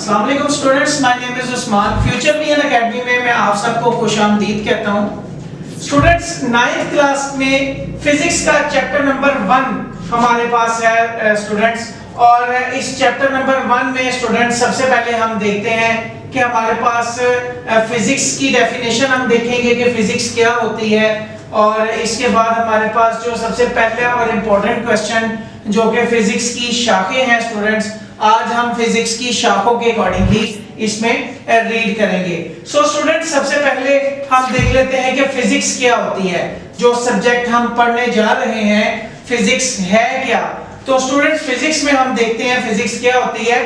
अस्सलाम वालेकुम students, my name is Usman. Future vision academy में मैं आप सबको खुशामदीद कहता हूं। स्टूडेंट्स, 9th क्लास में फिजिक्स का चैप्टर नंबर 1 हमारे पास है स्टूडेंट्स। और इस चैप्टर नंबर 1 में स्टूडेंट्स सबसे पहले हम देखते हैं कि हमारे पास फिजिक्स की डेफिनेशन हम देखेंगे कि फिजिक्स क्या होती है। और इसके बाद हमारे पास जो सबसे पहला और इम्पोर्टेंट क्वेश्चन जो कि फिजिक्स की शाखें हैं स्टूडेंट्स, आज हम फिजिक्स की शाखों के अकॉर्डिंगली इसमें रीड करेंगे। सो स्टूडेंट्स, सबसे पहले हम देख लेते हैं कि फिजिक्स क्या होती है। जो सब्जेक्ट हम पढ़ने जा रहे हैं फिजिक्स है क्या। तो स्टूडेंट्स, फिजिक्स में हम देखते हैं फिजिक्स क्या होती है।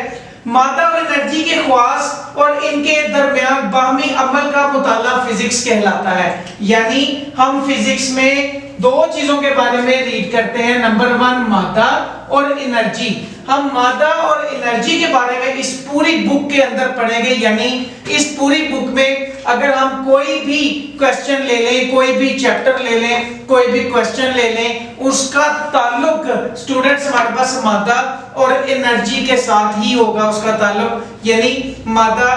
मादा और एनर्जी के ख्वास और इनके दरमियान बाहमी अमल का मुताला फिजिक्स कहलाता है। यानी हम फिजिक्स में दो चीजों के बारे में रीड करते हैं। नंबर 1 मादा और एनर्जी। हम मादा और एनर्जी के बारे में इस पूरी बुक के अंदर पढ़ेंगे। यानी इस पूरी बुक में अगर हम कोई भी क्वेश्चन ले लें, कोई भी चैप्टर ले लें, कोई भी क्वेश्चन ले लें, उसका ताल्लुक स्टूडेंट्स हमारे पास मादा और एनर्जी के साथ ही होगा। उसका ताल्लुक यानी मादा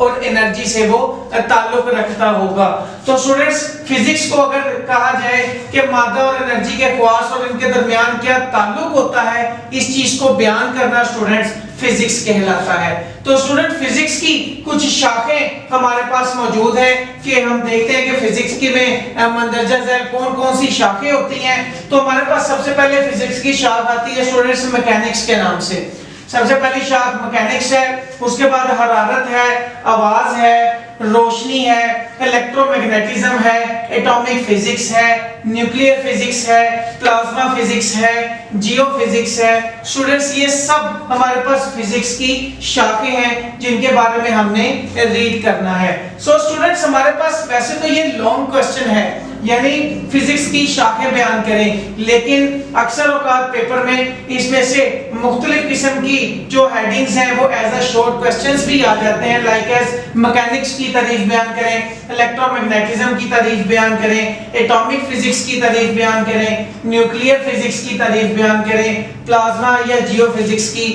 और एनर्जी से वो ताल्लुक रखता होगा। तो स्टूडेंट्स, फिजिक्स को अगर कहा जाए कि मादा और एनर्जी के ख्वास और इनके दरमियान क्या ताल्लुक होता है, इस चीज को बयान करना स्टूडेंट्स फिजिक्स कहलाता है। तो स्टूडेंट, फिजिक्स की कुछ शाखें हमारे पास मौजूद है कि हम देखते हैं कि फिजिक्स की में मंदरजा झैल कौन कौन सी शाखें होती हैं। तो हमारे पास सबसे पहले फिजिक्स की शाख आती है स्टूडेंट्स मैकेनिक्स के नाम से। सबसे पहली शाख मैकेनिक्स है, उसके बाद हरारत है, आवाज है, रोशनी है, इलेक्ट्रोमैग्नेटिज्म है, एटॉमिक फिजिक्स है, न्यूक्लियर फिजिक्स है, प्लाज्मा फिजिक्स है, जियोफिजिक्स है। स्टूडेंट्स, ये सब हमारे पास फिजिक्स की शाखें हैं जिनके बारे में हमने रीड करना है। सो स्टूडेंट्स, हमारे पास वैसे तो ये लॉन्ग क्वेश्चन है, यानी फिजिक्स की शाखें बयान करें, लेकिन अक्सर औकात पेपर में इसमें से मुख्तलिफ किस्म की जो हेडिंग्स हैं वो एज अ शॉर्ट क्वेश्चंस भी आ जाते हैं। लाइक एज मैकेनिक्स की तारीफ बयान करें, इलेक्ट्रोमैग्नेटिज्म की तारीफ बयान करें, एटॉमिक फिजिक्स की तारीफ बयान करें, न्यूक्लियर फिजिक्स की तारीफ बयान करें, प्लाज्मा या जियोफिजिक्स की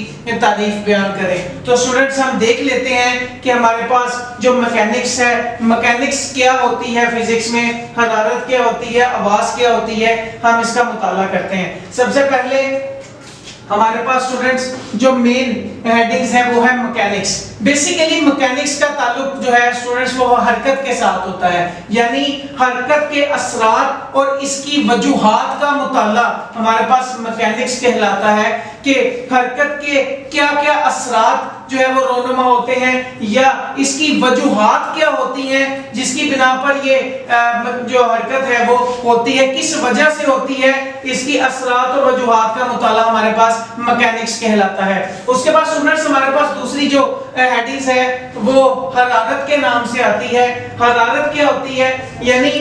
तारीफ बयान करें। तो स्टूडेंट्स, हम देख लेते हैं कि हमारे पास जो मैकेनिक्स है, मैकेनिक्स क्या होती है फिजिक्स में, हरारत क्या होती है, आवाज क्या होती है, हम इसका मुताला करते हैं। सबसे पहले हमारे पास स्टूडेंट्स जो मेन हेडिंग्स है वो है मैकेनिक्स। बेसिकली मैकेनिक्स का ताल्लुक जो है स्टूडेंट्स वो हरकत के साथ होता है, यानी हरकत के असरात और इसकी वजूहात का मुताला हमारे पास मैकेनिक्स कहलाता है कि हरकत के क्या क्या असरात जो है वो रोनुमा होते हैं या इसकी वजूहात क्या होती हैं जिसकी बिना पर ये जो हरकत है वो होती है, किस वजह से होती है, इसकी असरात और वजूहात का मुताला हमारे पास मैकेनिक्स कहलाता है। उसके बाद स्टूडेंट्स हमारे पास दूसरी जो हेडिंग्स है वो हरारत के नाम से आती है। हरारत क्या होती है, यानी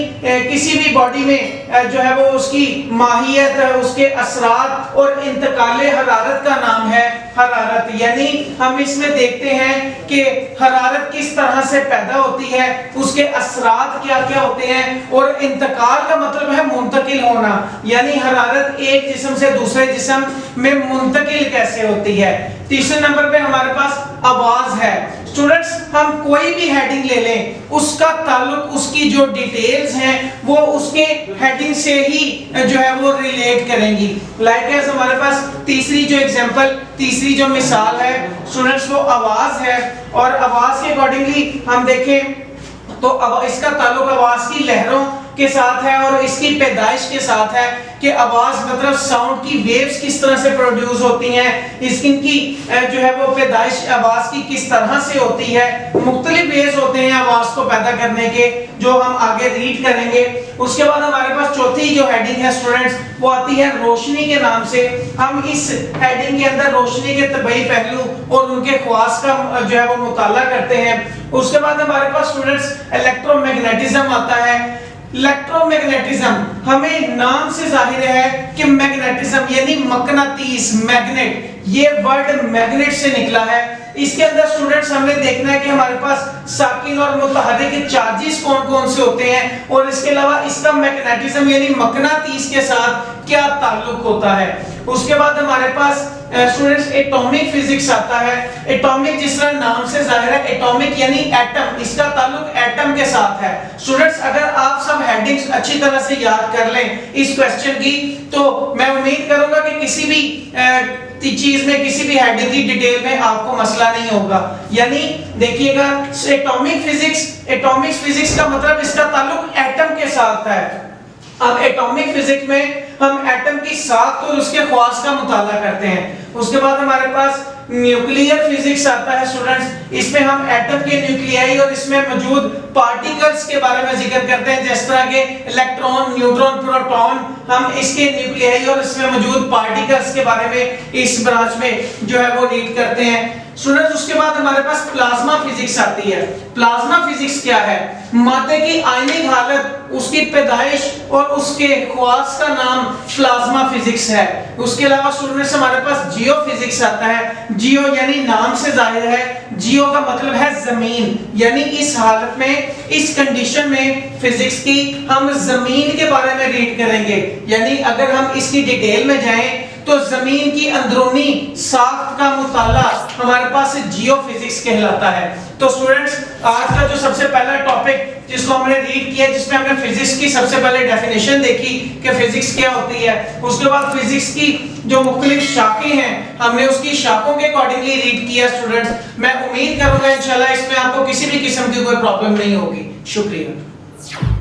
किसी भी बॉडी में जो है वो उसकी माहियत, उसके असरात और इंतकाले हरारत का नाम है हरारत। यानी हम इसमें देखते हैं कि हरारत किस तरह से पैदा होती है, उसके असरात क्या क्या होते हैं, और इंतकाल का मतलब है मुंतकिल होना, यानी हरारत एक जिस्म से दूसरे जिस्म में मुंतकिल कैसे होती है। तीसरे नंबर पे हमारे पास आवाज है। स्टूडेंट्स, हम कोई भी हेडिंग ले लें, उसका ताल्लुक, उसकी जो डिटेल्स हैं वो उसके हेडिंग से ही जो है वो रिलेट करेंगी। लाइक एज हमारे पास तीसरी जो एग्जांपल, तीसरी जो मिसाल है स्टूडेंट्स वो आवाज है। और आवाज के अकॉर्डिंगली हम देखें तो अब इसका ताल्लुक आवाज की लहरों के साथ है और इसकी पैदाइश के साथ है कि आवाज मतलब साउंड की वेव्स किस तरह से प्रोड्यूस होती हैं, इनकी जो है वो पैदाइश आवाज की किस तरह से होती है। मुख्तलिफ वेज होते हैं आवाज को पैदा करने के, जो हम आगे रीड करेंगे। उसके बाद हमारे पास चौथी जो हेडिंग है स्टूडेंट्स वो आती है रोशनी के नाम से। हम इस हेडिंग के अंदर रोशनी के तबई पहलू और उनके ख्वास का जो है वो मुताला करते हैं। उसके बाद हमारे पास स्टूडेंट्स इलेक्ट्रोमैग्नेटिज्म आता है। इलेक्ट्रोमैग्नेटिज्म हमें नाम से जाहिर है कि मैग्नेटिज्म यानी मकनातीस, मैग्नेट, ये वर्ड मैग्नेट से निकला है। इसके अंदर स्टूडेंट्स हमने देखना है कि हमारे पास साकिन और मुतहर्रिक चार्जेस कौन कौन से होते हैं और इसके अलावा इसका मैग्नेटिज्म यानी मकनातीस के साथ क्या ताल्लुक होता है। उसके बाद हमारे पास स्टूडेंट्स एटॉमिक फिजिक्स आता है। एटॉमिक जिस तरह नाम से जाहिर है, एटॉमिक यानी एटम, इसका ताल्लुक एटम के साथ है। स्टूडेंट्स अगर आप सब हेडिंग्स अच्छी तरह से याद कर लें इस क्वेश्चन की, तो मैं उम्मीद करूंगा कि किसी भी चीज में, किसी भी हेडिंग की डिटेल में आपको मसला नहीं होगा। यानी देखिएगा, एटॉमिक फिजिक्स का मतलब इसका ताल्लुक एटम के साथ है। अब एटॉमिक फिजिक्स में हम एटम की साख और उसके ख्वास का मुताला करते हैं। उसके बाद हमारे पास न्यूक्लियर फिजिक्स आता है स्टूडेंट्स, इसमें हम एटम के न्यूक्लियाई और इसमें मौजूद पार्टिकल्स के बारे में जिक्र करते हैं, जिस तरह के इलेक्ट्रॉन, न्यूट्रॉन, प्रोटॉन, हम इसके न्यूक्लियाई और इसमें मौजूद पार्टिकल्स के बारे में इस ब्रांच में जो है वो रीड करते हैं स्टूडेंट्स। उसके बाद हमारे पास प्लाज्मा फिजिक्स आती है। प्लाज्मा फिजिक्स क्या है? मादे की आयनिक हालत, उसकी पैदाइश और उसके ख्वास का नाम प्लाज्मा फिजिक्स है। उसके अलावा स्टूडेंट्स हमारे पास जियो फिजिक्स आता है। जियो यानी नाम से जाहिर है, जियो का मतलब है जमीन, यानी इस हालत में, इस कंडीशन में फिजिक्स की हम जमीन के बारे में रीड करेंगे। यानी अगर हम इसकी डिटेल में जाएं तो जमीन की अंदरूनी साख्त का मुताला हमारे पास जियो फिजिक्स कहलाता है। तो स्टूडेंट्स आज का जो सबसे पहला टॉपिक जिसको हमने रीड किया, जिसमें हमने फिजिक्स की सबसे पहले डेफिनेशन देखी कि फिजिक्स क्या होती है, उसके बाद फिजिक्स की जो मुख्तलिफ शाखें हैं हमने उसकी शाखों के अकॉर्डिंगली रीड किया स्टूडेंट्स। मैं उम्मीद करूंगा इंशाल्लाह इसमें आपको किसी भी किस्म की कोई प्रॉब्लम नहीं होगी। शुक्रिया।